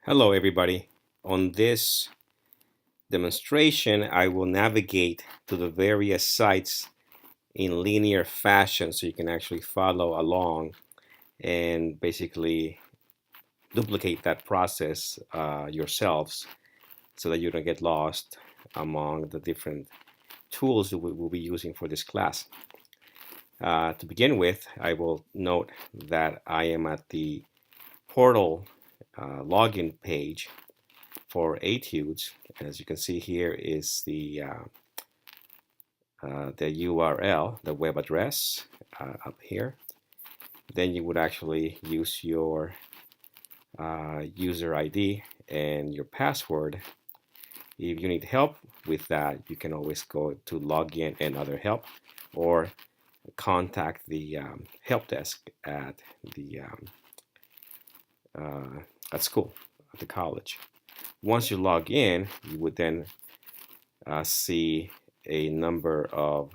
Hello everybody. On this demonstration, I will navigate to the various sites in linear fashion so you can actually follow along and basically duplicate that process yourselves so that you don't get lost among the different tools that we will be using for this class. To begin with, I will note that I am at the portal login page for Etudes. As you can see here is the URL, the web address up here. Then you would actually use your user ID and your password. If you need help with that, you can always go to login and other help, or contact the help desk at the at school, at the college. Once you log in, you would then see a number of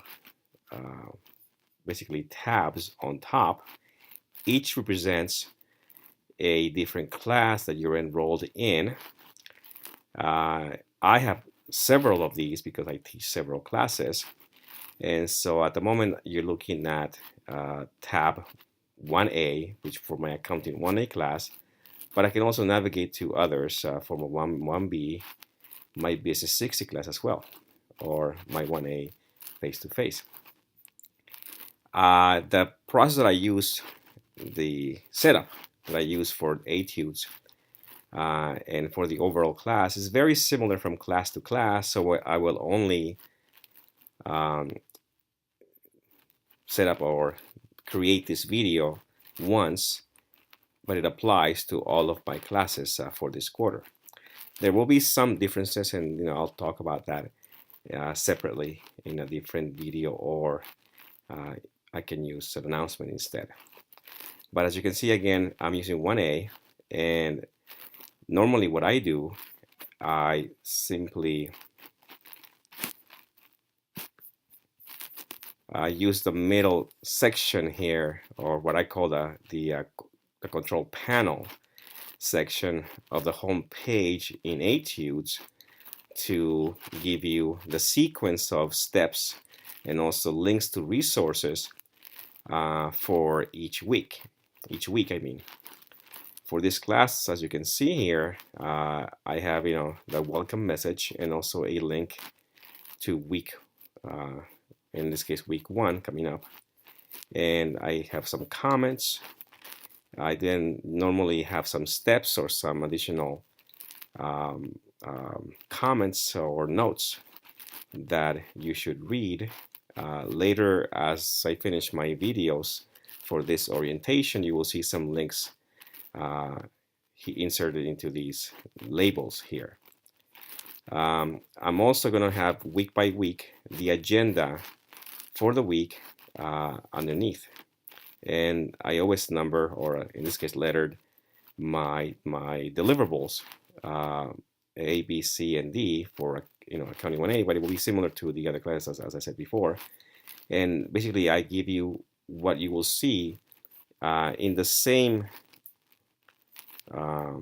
basically tabs on top. Each represents a different class that you're enrolled in. I have several of these because I teach several classes. And so at the moment you're looking at tab 1A, which for my accounting 1A class, but I can also navigate to others for my 1B, my business 60 class as well, or my 1A face-to-face. The process that I use, the setup that I use for Etudes and for the overall class is very similar from class to class, so I will only set up or create this video once, but it applies to all of my classes for this quarter. There will be some differences, and I'll talk about that separately in a different video, or I can use an announcement instead. But as you can see, again, I'm using 1A, and normally what I do, I simply use the middle section here, or what I call the control panel section of the home page in Etudes, to give you the sequence of steps and also links to resources for each week. I mean. For this class, as you can see here, I have the welcome message and also a link to week, in this case week 1 coming up, and I have some comments. I then normally have some steps or some additional comments or notes that you should read later. As I finish my videos for this orientation, you will see some links he inserted into these labels here. I'm also going to have week by week the agenda for the week underneath, and I always number, or in this case lettered, my deliverables A, B, C, and D for accounting 1A, but it will be similar to the other classes as I said before. And basically I give you what you will see in the same well,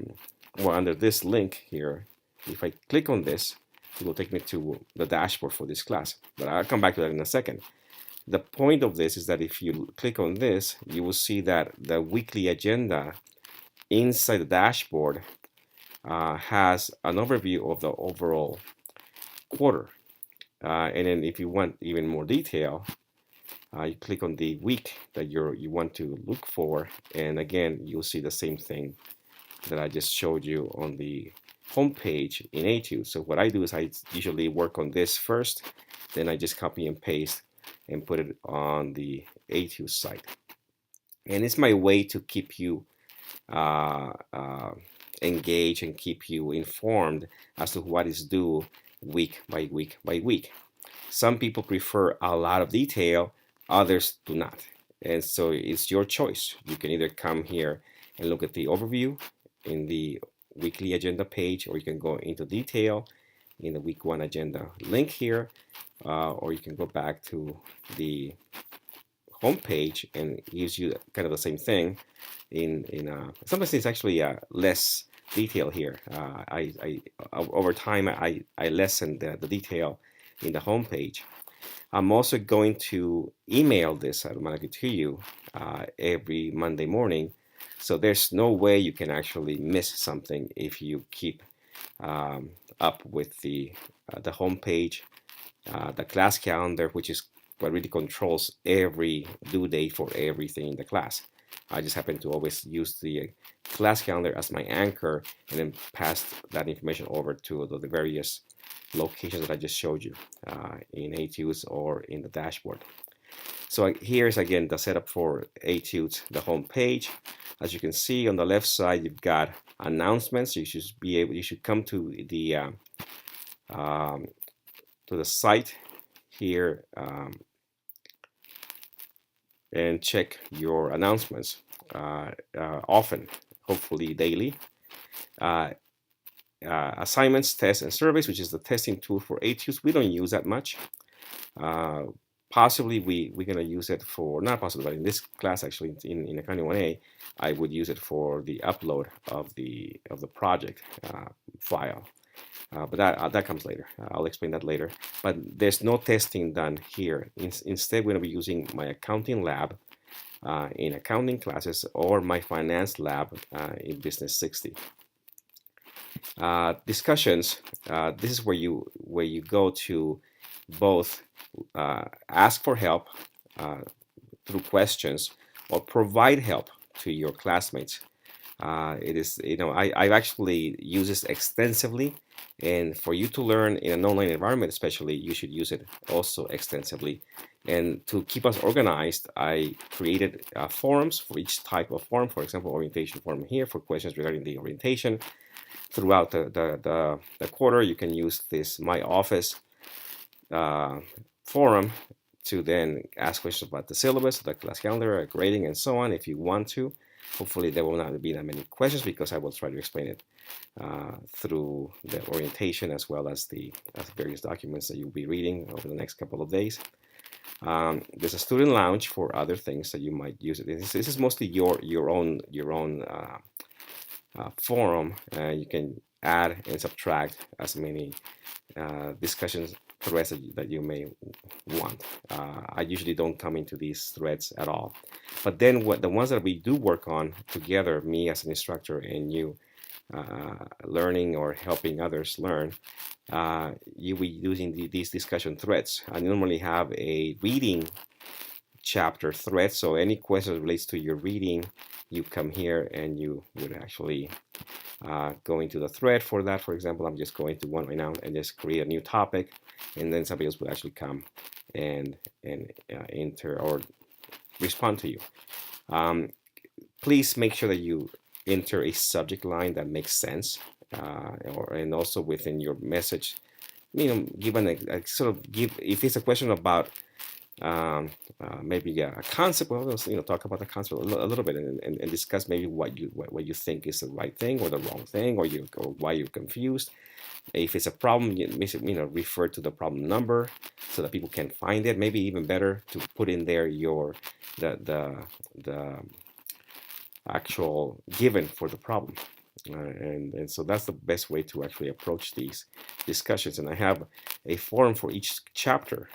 under this link here. If I click on this, it will take me to the dashboard for this class, but I'll come back to that in a second. The point of this is that if you click on this, you will see that the weekly agenda inside the dashboard has an overview of the overall quarter. And then if you want even more detail, you click on the week that you want to look for, and again you'll see the same thing that I just showed you on the home page in Etudes. So what I do is I usually work on this first, then I just copy and paste and put it on the Etudes site. And it's my way to keep you engaged and keep you informed as to what is due week by week by week. Some people prefer a lot of detail, others do not. And so it's your choice. You can either come here and look at the overview in the weekly agenda page, or you can go into detail in the week 1 agenda link here, or you can go back to the home page and it gives you kind of the same thing. Sometimes it's actually less detail here. Over time, I lessened the detail in the home page. I'm also going to email this automatically to you every Monday morning. So there's no way you can actually miss something if you keep up with the home page, the class calendar, which is what really controls every due date for everything in the class. I just happen to always use the class calendar as my anchor and then pass that information over to the various locations that I just showed you in Etudes or in the dashboard. So here's again the setup for Etudes, the home page. As you can see on the left side, you've got announcements. You should come to the site here and check your announcements often, hopefully daily. Assignments, tests, and surveys, which is the testing tool for Etudes. We don't use that much. Possibly we're going to use it for, not possibly, but in this class actually in Accounting 1A, I would use it for the upload of the project file. But that comes later. I'll explain that later. But there's no testing done here. Instead, we're going to be using my accounting lab in accounting classes or my finance lab in Business 60. Discussions. This is where you go to both ask for help through questions or provide help to your classmates. It is, I've actually used this extensively, and for you to learn in an online environment especially, you should use it also extensively. And to keep us organized, I created forums for each type of forum. For example, orientation forum here for questions regarding the orientation. Throughout the quarter, you can use this My Office forum to then ask questions about the syllabus, the class calendar, grading, and so on if you want to. Hopefully there will not be that many questions because I will try to explain it through the orientation as well as the various documents that you'll be reading over the next couple of days. There's a student lounge for other things that you might use it. This is mostly your own forum. You can add and subtract as many discussions threads that you may want. I usually don't come into these threads at all. But then the ones that we do work on together, me as an instructor and you learning or helping others learn, you'll be using these discussion threads. I normally have a reading chapter thread, so any question that relates to your reading, you come here and you would actually go into the thread for that. For example, I'm just going to one right now and just create a new topic, and then somebody else will actually come and enter or respond to you. Please make sure that you enter a subject line that makes sense, and also within your message, give if it's a question about maybe a concept, well, talk about the concept a little bit and discuss maybe what you think is the right thing or the wrong thing, or why you're confused. If it's a problem, refer to the problem number so that people can find it. Maybe even better to put in there the actual given for the problem. And so that's the best way to actually approach these discussions. And I have a forum for each chapter,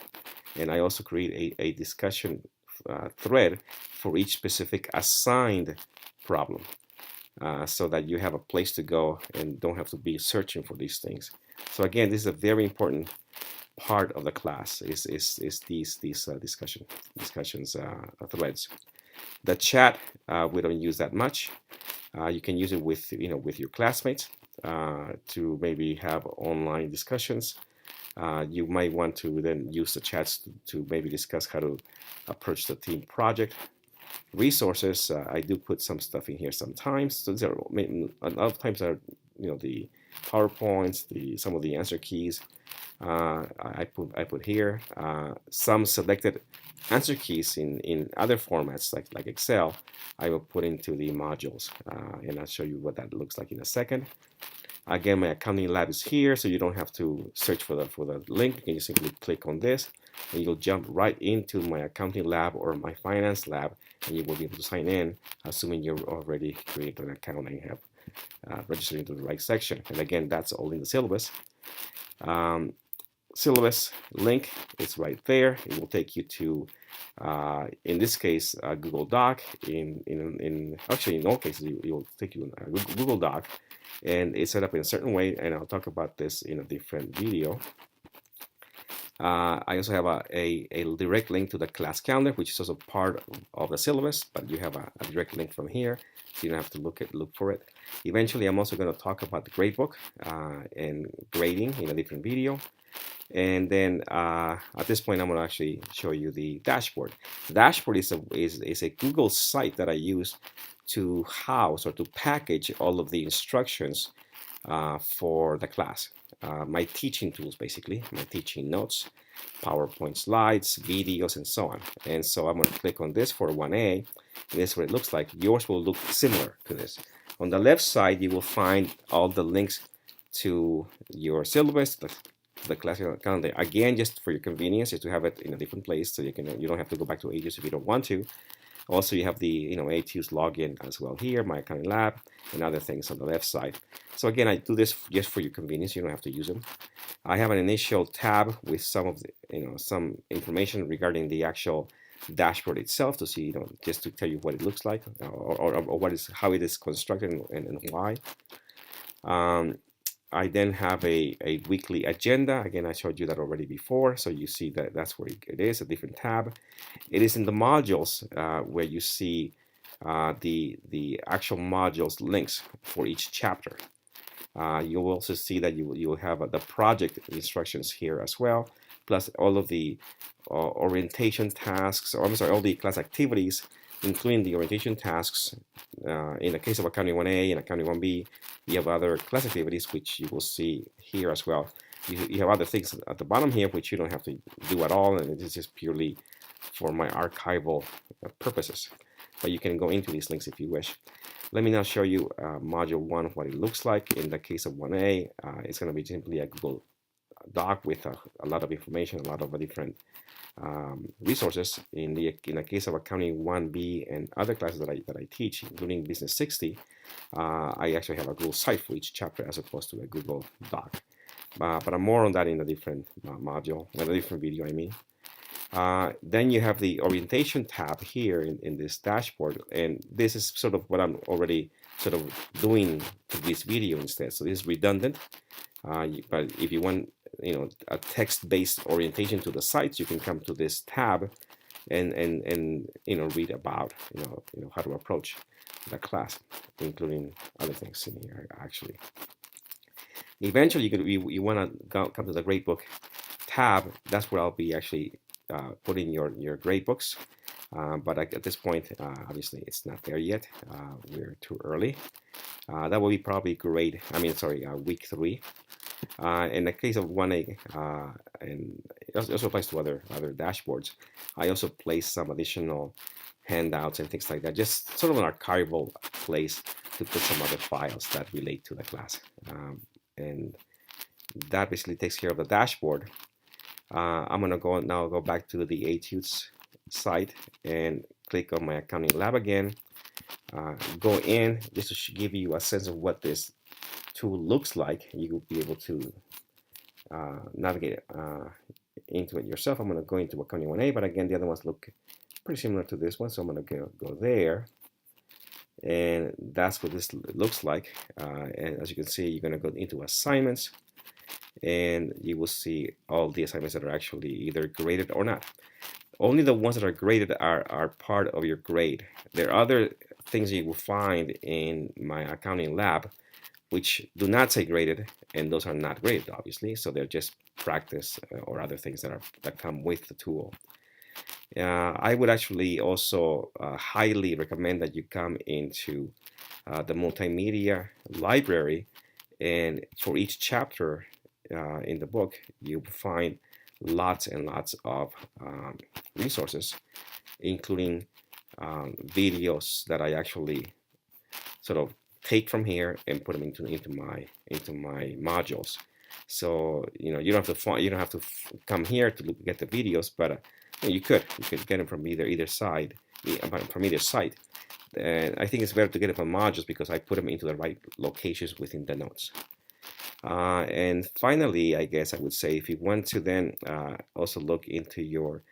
and I also create a discussion thread for each specific assigned problem, so that you have a place to go and don't have to be searching for these things. So again, this is a very important part of the class, is these discussions threads. The chat, we don't use that much. You can use it with your classmates to maybe have online discussions. You might want to then use the chats to maybe discuss how to approach the team project. Resources, I do put some stuff in here sometimes. So there are, a lot of times are the PowerPoints, some of the answer keys. I put here some selected answer keys in other formats like Excel. I will put into the modules, and I'll show you what that looks like in a second. Again, my accounting lab is here, so you don't have to search for the link. You can just simply click on this, and you'll jump right into my accounting lab or my finance lab, and you will be able to sign in, assuming you've already created an account and have register into the right section. And again, that's all in the syllabus. Syllabus link is right there. It will take you to, in this case, Google Doc. Actually, in all cases, it will take you a Google Doc, and it's set up in a certain way. And I'll talk about this in a different video. I also have a direct link to the class calendar, which is also part of the syllabus, but you have a direct link from here, so you don't have to look for it. Eventually, I'm also going to talk about the gradebook and grading in a different video. And then at this point, I'm going to actually show you the dashboard. The dashboard is a Google site that I use to house or to package all of the instructions for the class. My teaching tools, basically, my teaching notes, PowerPoint slides, videos, and so on. And so I'm going to click on this for 1A, and this is what it looks like. Yours will look similar to this. On the left side, you will find all the links to your syllabus, the class calendar. Again, just for your convenience, just to have it in a different place, so you don't have to go back to Aetius if you don't want to. Also, you have the Aetius login as well here, my accounting lab, and other things on the left side. So again, I do this just for your convenience. You don't have to use them. I have an initial tab with some of the some information regarding the actual dashboard itself to see, just to tell you what it looks like, or how it is constructed and why. I then have a weekly agenda. Again, I showed you that already before, so you see that that's where it is, a different tab. It is in the modules where you see the actual modules links for each chapter. You will also see that you will have the project instructions here as well, plus all of the orientation tasks, or I'm sorry, all the class activities, including the orientation tasks. In the case of Accounting 1A and Accounting 1B, you have other class activities, which you will see here as well. You have other things at the bottom here, which you don't have to do at all, and it is just purely for my archival purposes. But you can go into these links if you wish. Let me now show you Module 1, what it looks like. In the case of 1A, it's going to be simply a Google Doc with a lot of information, a lot of different resources. In the case of Accounting 1B and other classes that I teach, including Business 60, I actually have a Google site for each chapter as opposed to a Google Doc. But I'm more on that in a different module, in a different video, I mean. Then you have the orientation tab here in this dashboard, and this is sort of what I'm already sort of doing to this video instead. So this is redundant, but if you want a text-based orientation to the sites, you can come to this tab and read about how to approach the class, including other things in here actually. Eventually, you want to come to the gradebook tab. That's where I'll be actually putting your gradebooks. But at this point, obviously, it's not there yet. We're too early. That will be probably week 3. In the case of 1A, and it also applies to other dashboards, I also place some additional handouts and things like that, just sort of an archival place to put some other files that relate to the class. And that basically takes care of the dashboard. I'm going to go back to the Etudes site and click on my accounting lab again. Go in just to give you a sense of what this tool looks like. You will be able to navigate into it yourself. I'm going to go into Accounting 1A, but again, the other ones look pretty similar to this one, so I'm going to go there. And that's what this looks like. And as you can see, you're going to go into assignments, and you will see all the assignments that are actually either graded or not. Only the ones that are graded are part of your grade. There are other things you will find in my accounting lab which do not say graded, and those are not graded, obviously. So they're just practice or other things that come with the tool. I would actually also highly recommend that you come into the multimedia library, and for each chapter in the book, you find lots and lots of resources, including videos that I actually sort of take from here and put them into my modules. So you don't have to come here to get the videos, but you could get them from either side, from either site. And I think it's better to get it from modules because I put them into the right locations within the notes. And finally, I guess I would say if you want to then also look into your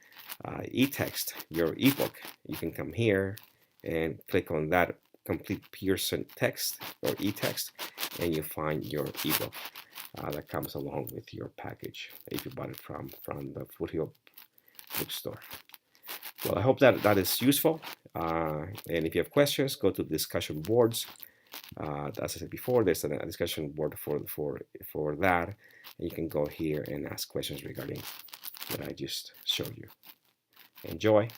e-text, your ebook, you can come here and click on that complete Pearson text or e-text, and you find your ebook that comes along with your package if you bought it from the Foothill bookstore. Well, I hope that is useful. And if you have questions, go to discussion boards. As I said before, there's a discussion board for that, and you can go here and ask questions regarding what I just showed you. Enjoy.